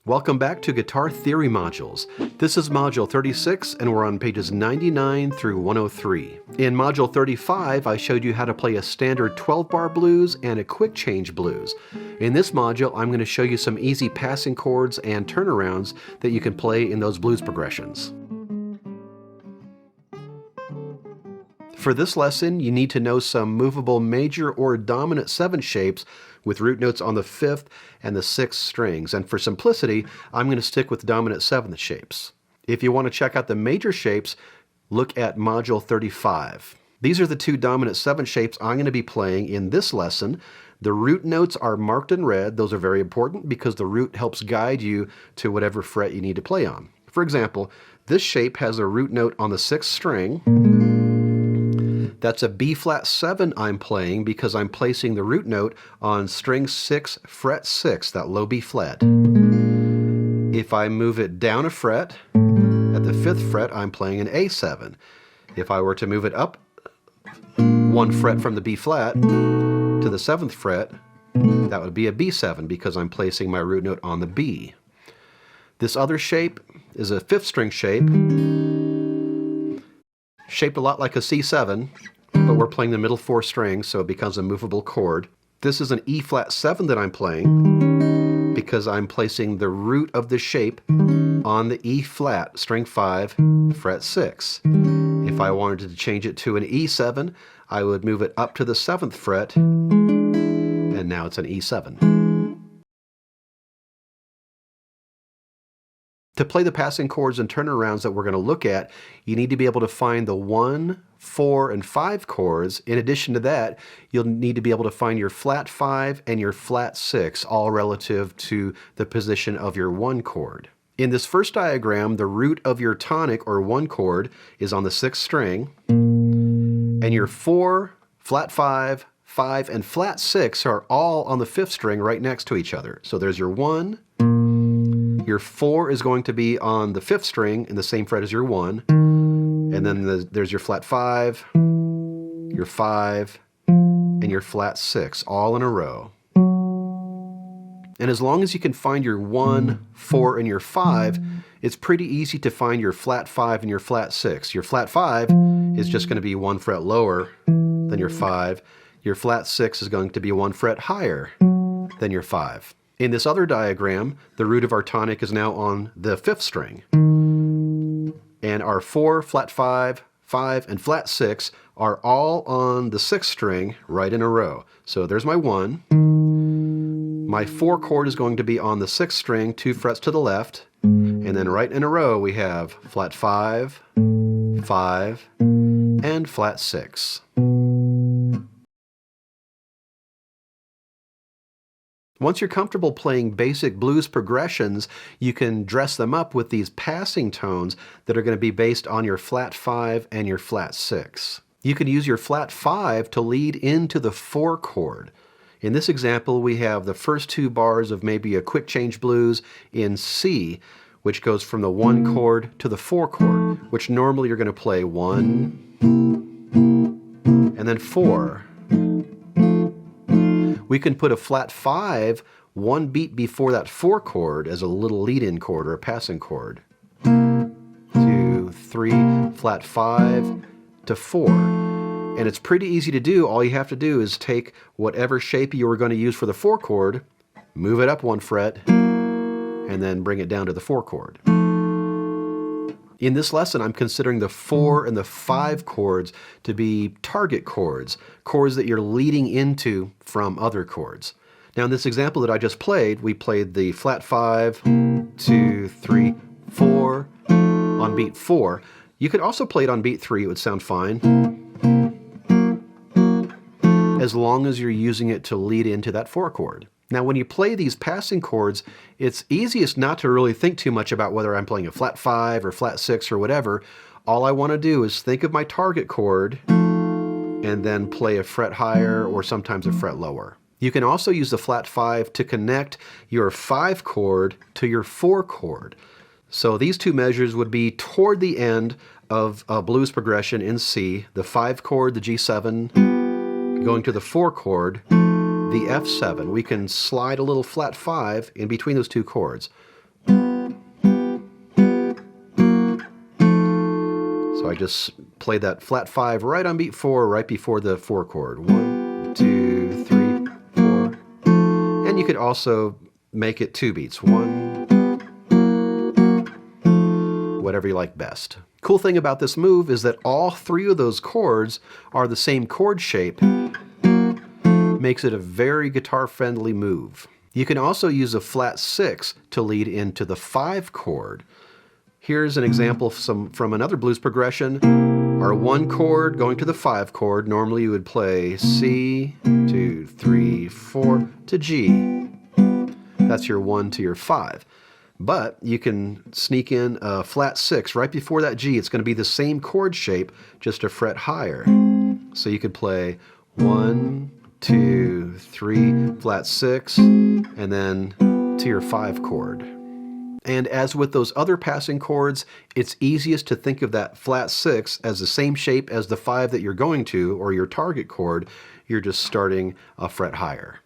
Welcome back to Guitar Theory Modules. This is Module 36 and we're on pages 99 through 103. In Module 35 I showed you how to play a standard 12-bar blues and a quick change blues. In this module I'm going to show you some easy passing chords and turnarounds that you can play in those blues progressions. For this lesson you need to know some movable major or dominant 7 shapes with root notes on the 5th and the 6th strings, and for simplicity I'm going to stick with dominant 7th shapes. If you want to check out the major shapes, look at Module 35. These are the 2 dominant 7 shapes I'm going to be playing in this lesson. The root notes are marked in red. Those are very important because the root helps guide you to whatever fret you need to play on. For example, this shape has a root note on the 6th string. That's a B flat 7 I'm playing because I'm placing the root note on string 6, fret 6, that low B flat. If I move it down a fret, at the 5th fret I'm playing an A7. If I were to move it up 1 fret from the B flat to the 7th fret, that would be a B7 because I'm placing my root note on the B. This other shape is a 5th string shape, shaped a lot like a C7, but we're playing the middle 4 strings, so it becomes a movable chord. This is an E flat 7 that I'm playing because I'm placing the root of the shape on the E flat, string 5, fret 6. If I wanted to change it to an E7, I would move it up to the 7th fret, and now it's an E7. To play the passing chords and turnarounds that we're going to look at, you need to be able to find the 1, 4, and 5 chords. In addition to that, you'll need to be able to find your flat 5 and your flat 6, all relative to the position of your 1 chord. In this first diagram, the root of your tonic or 1 chord is on the 6th string, and your 4, flat 5, 5, and flat 6 are all on the 5th string right next to each other. So there's your 1, your 4 is going to be on the 5th string in the same fret as your 1, and then there's your flat 5, your 5, and your flat 6, all in a row. And as long as you can find your 1, 4, and your 5, it's pretty easy to find your flat 5 and your flat 6. Your flat 5 is just going to be 1 fret lower than your 5. Your flat 6 is going to be 1 fret higher than your 5. In this other diagram, the root of our tonic is now on the 5th string. And our 4, flat 5, 5, and flat 6 are all on the 6th string right in a row. So there's my 1. My 4 chord is going to be on the 6th string, 2 frets to the left. And then right in a row we have flat 5, 5, and flat 6. Once you're comfortable playing basic blues progressions, you can dress them up with these passing tones that are going to be based on your flat 5 and your flat 6. You can use your flat 5 to lead into the 4 chord. In this example, we have the first 2 bars of maybe a quick change blues in C, which goes from the 1 chord to the 4 chord, which normally you're going to play 1, and then 4. We can put a flat 5 1 beat before that 4 chord as a little lead-in chord or a passing chord. 2, 3, flat 5 to 4. And it's pretty easy to do. All you have to do is take whatever shape you were going to use for the 4 chord, move it up 1 fret, and then bring it down to the 4 chord. In this lesson, I'm considering the 4 and the 5 chords to be target chords, chords that you're leading into from other chords. Now in this example that I just played, we played the flat 5, 2, 3, 4 on beat 4. You could also play it on beat 3, it would sound fine, as long as you're using it to lead into that 4 chord. Now when you play these passing chords, it's easiest not to really think too much about whether I'm playing a flat 5 or flat 6 or whatever. All I want to do is think of my target chord and then play a fret higher or sometimes a fret lower. You can also use the flat 5 to connect your 5 chord to your 4 chord. So these 2 measures would be toward the end of a blues progression in C, the 5 chord, the G7, going to the 4 chord, the F7. We can slide a little flat 5 in between those 2 chords. So I just play that flat 5 right on beat 4, right before the 4 chord. 1, 2, 3, 4. And you could also make it 2 beats. 1, whatever you like best. Cool thing about this move is that all 3 of those chords are the same chord shape. Makes it a very guitar-friendly move. You can also use a flat 6 to lead into the 5 chord. Here's an example from another blues progression. Our 1 chord going to the 5 chord. Normally you would play C, 2, 3, 4 to G. That's your 1 to your 5. But you can sneak in a flat 6 right before that G. It's going to be the same chord shape, just a fret higher. So you could play 1, 2, 3, flat 6, and then to your 5 chord. And as with those other passing chords, it's easiest to think of that flat 6 as the same shape as the 5 that you're going to, or your target chord. You're just starting a fret higher.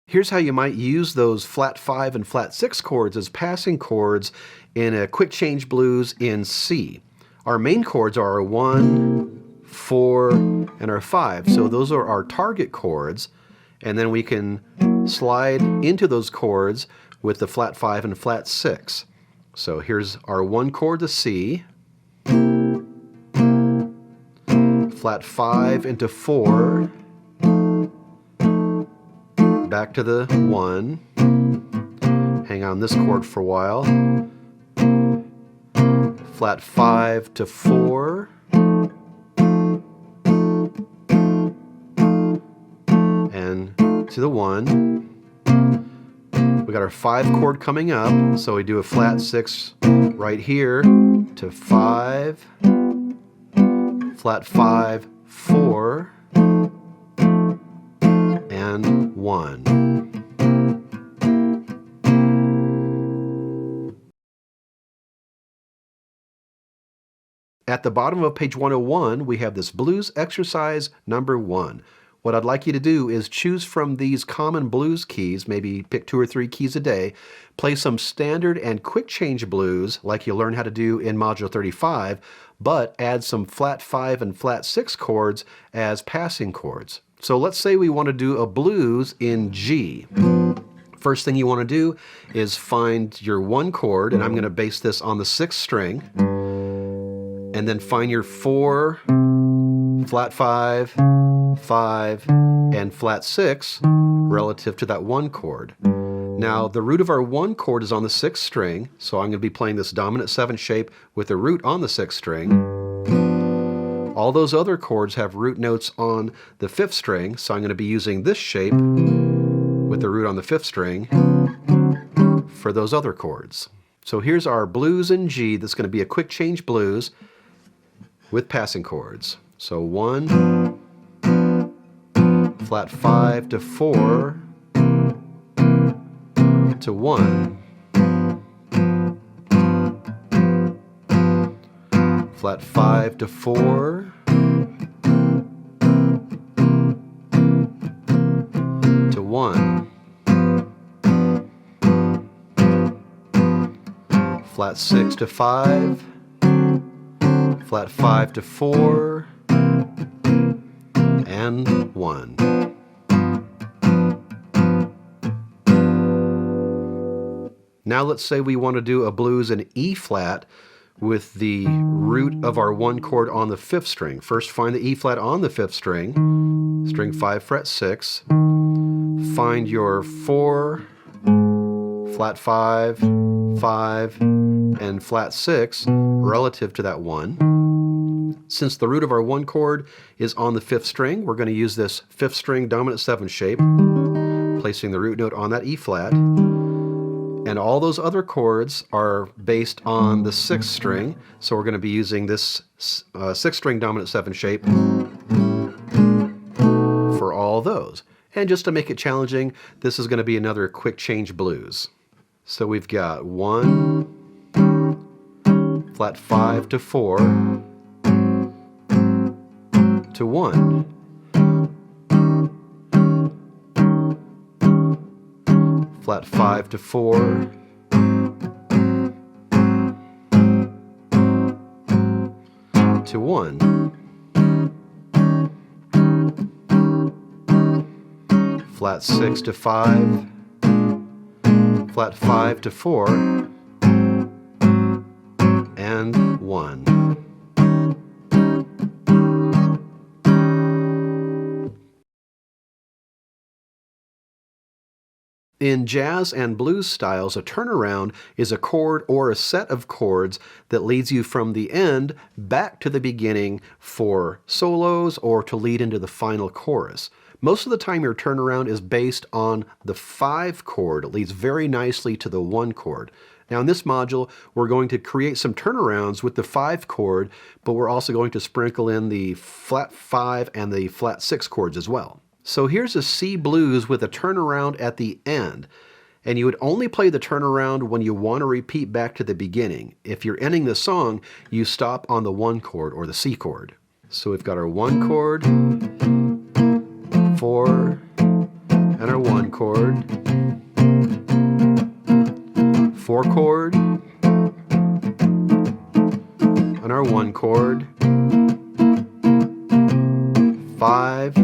Here's how you might use those flat 5 and flat 6 chords as passing chords in a quick change blues in C. Our main chords are our 1, 4, and our 5. So those are our target chords, and then we can slide into those chords with the flat 5 and flat 6. So here's our 1 chord to C, flat 5 into 4, back to the 1, hang on this chord for a while, flat 5 to 4, and to the 1. We got our 5 chord coming up, so we do a flat 6 right here to 5, flat 5, 4, and 1. At the bottom of page 101, we have this blues exercise number 1. What I'd like you to do is choose from these common blues keys, maybe pick 2 or 3 keys a day, play some standard and quick change blues like you learn how to do in Module 35, but add some flat 5 and flat 6 chords as passing chords. So let's say we want to do a blues in G. First thing you want to do is find your 1 chord, and I'm going to base this on the 6th string, and then find your 4, flat 5, 5, and flat 6 relative to that 1 chord. Now the root of our 1 chord is on the 6th string, so I'm going to be playing this dominant 7 shape with the root on the 6th string. All those other chords have root notes on the 5th string, so I'm going to be using this shape with the root on the 5th string for those other chords. So here's our blues in G. That's going to be a quick change blues with passing chords. So 1, flat 5 to 4 to 1, flat 5 to 4 to 1, flat 6 to 5, flat 5 to 4, and 1. Now let's say we want to do a blues in E flat with the root of our 1 chord on the 5th string. First find the E flat on the 5th string, string 5 fret 6, find your 4, flat 5, 5, and flat 6 relative to that 1. Since the root of our 1 chord is on the 5th string, we're going to use this 5th string dominant 7 shape, placing the root note on that E flat. And all those other chords are based on the 6th string, so we're going to be using this 6th string dominant 7 shape for all those. And just to make it challenging, this is going to be another quick change blues. So we've got 1, flat 5 to 4 to 1. Flat 5 to 4, to 1. Flat 6 to 5, flat 5 to 4, and 1. In jazz and blues styles, a turnaround is a chord or a set of chords that leads you from the end back to the beginning for solos or to lead into the final chorus. Most of the time your turnaround is based on the 5 chord. It leads very nicely to the 1 chord. Now in this module, we're going to create some turnarounds with the 5 chord, but we're also going to sprinkle in the flat 5 and the flat 6 chords as well. So here's a C blues with a turnaround at the end. And you would only play the turnaround when you want to repeat back to the beginning. If you're ending the song, you stop on the 1 chord or the C chord. So we've got our 1 chord, 4, and our 1 chord, 4 chord, and our 1 chord, 5,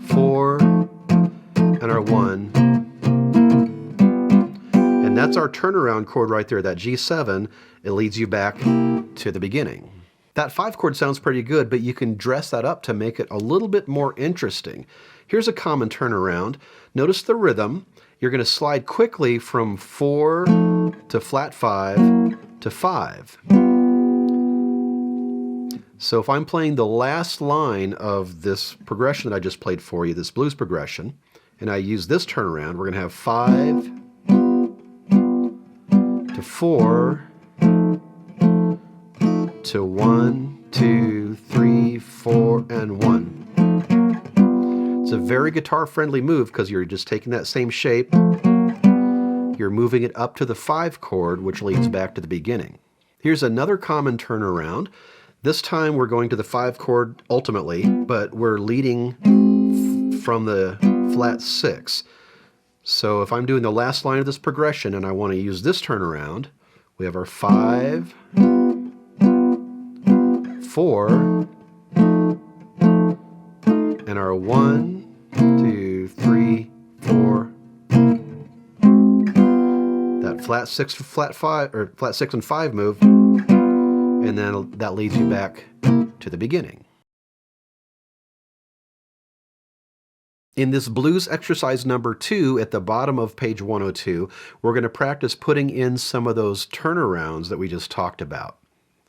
4, and our 1. And that's our turnaround chord right there, that G7. It leads you back to the beginning. That 5 chord sounds pretty good, but you can dress that up to make it a little bit more interesting. Here's a common turnaround. Notice the rhythm. You're going to slide quickly from 4 to flat 5 to 5. So if I'm playing the last line of this progression that I just played for you, this blues progression, and I use this turnaround, we're going to have 5 to 4 to 1, 2, 3, 4, and 1. It's a very guitar-friendly move because you're just taking that same shape, you're moving it up to the 5 chord, which leads back to the beginning. Here's another common turnaround. This time we're going to the 5 chord ultimately, but we're leading from the flat 6. So if I'm doing the last line of this progression and I want to use this turnaround, we have our 5, 4, and our 1, 2, 3, 4. That flat 6 to flat 5, or flat 6 and 5 move. And then that leads you back to the beginning. In this blues exercise number 2 at the bottom of page 102, we're going to practice putting in some of those turnarounds that we just talked about.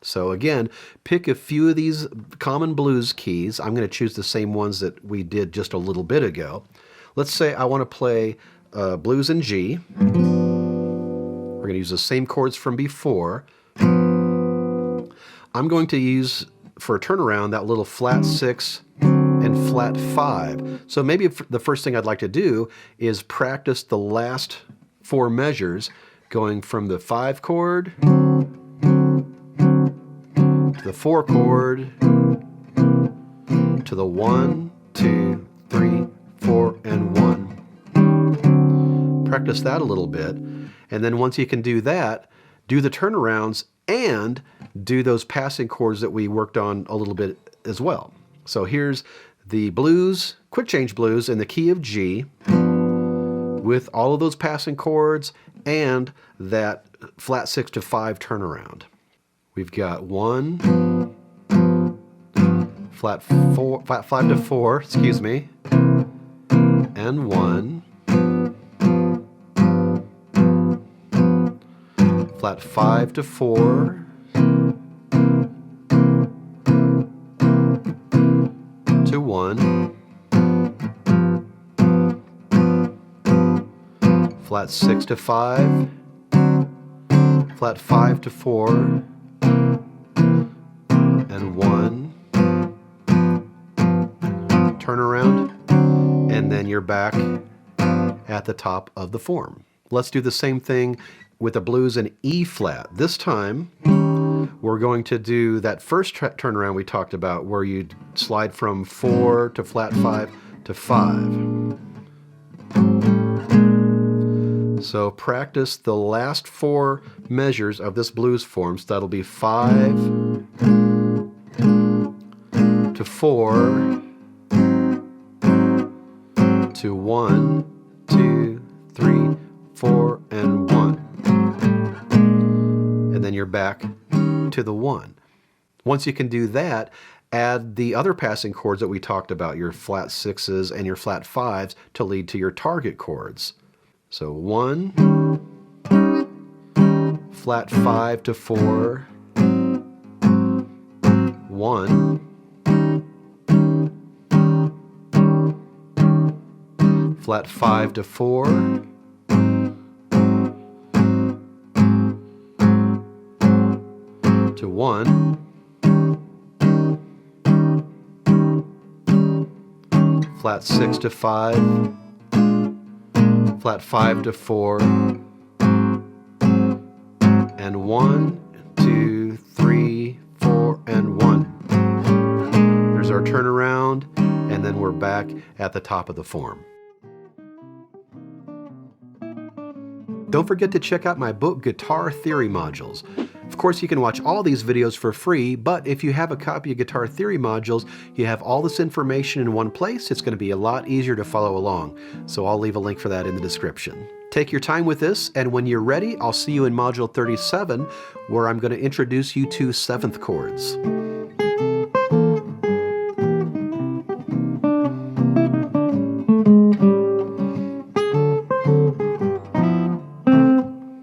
So again, pick a few of these common blues keys. I'm going to choose the same ones that we did just a little bit ago. Let's say I want to play blues in G. We're going to use the same chords from before. I'm going to use, for a turnaround, that little flat 6 and flat 5. So maybe the first thing I'd like to do is practice the last 4 measures, going from the 5 chord to the 4 chord to the 1, 2, 3, 4, and 1. Practice that a little bit, and then once you can do that, do the turnarounds and do those passing chords that we worked on a little bit as well. So here's the blues, quick change blues in the key of G with all of those passing chords and that flat 6 to 5 turnaround. We've got 1, flat 5 to 4, excuse me, and 1, flat 5 to 4, to 1, flat 6 to 5, flat 5 to 4, and 1, turn around, and then you're back at the top of the form. Let's do the same thing with the blues in E flat. This time, we're going to do that first turnaround we talked about where you slide from 4 to flat 5 to 5. So practice the last 4 measures of this blues form. So that'll be 5, to 4, to 1, 2, 3, 4, and 1. And then you're back to the 1. Once you can do that, add the other passing chords that we talked about, your flat 6s and your flat 5s, to lead to your target chords. So 1, flat 5 to 4, 1, flat 5 to 4, to 1, flat 6 to 5, flat 5 to 4, and 1, 2, 3, 4, and 1. There's our turnaround, and then we're back at the top of the form. Don't forget to check out my book, Guitar Theory Modules. Of course, you can watch all these videos for free, but if you have a copy of Guitar Theory Modules, you have all this information in one place. It's going to be a lot easier to follow along. So I'll leave a link for that in the description. Take your time with this, and when you're ready, I'll see you in Module 37, where I'm going to introduce you to 7th chords.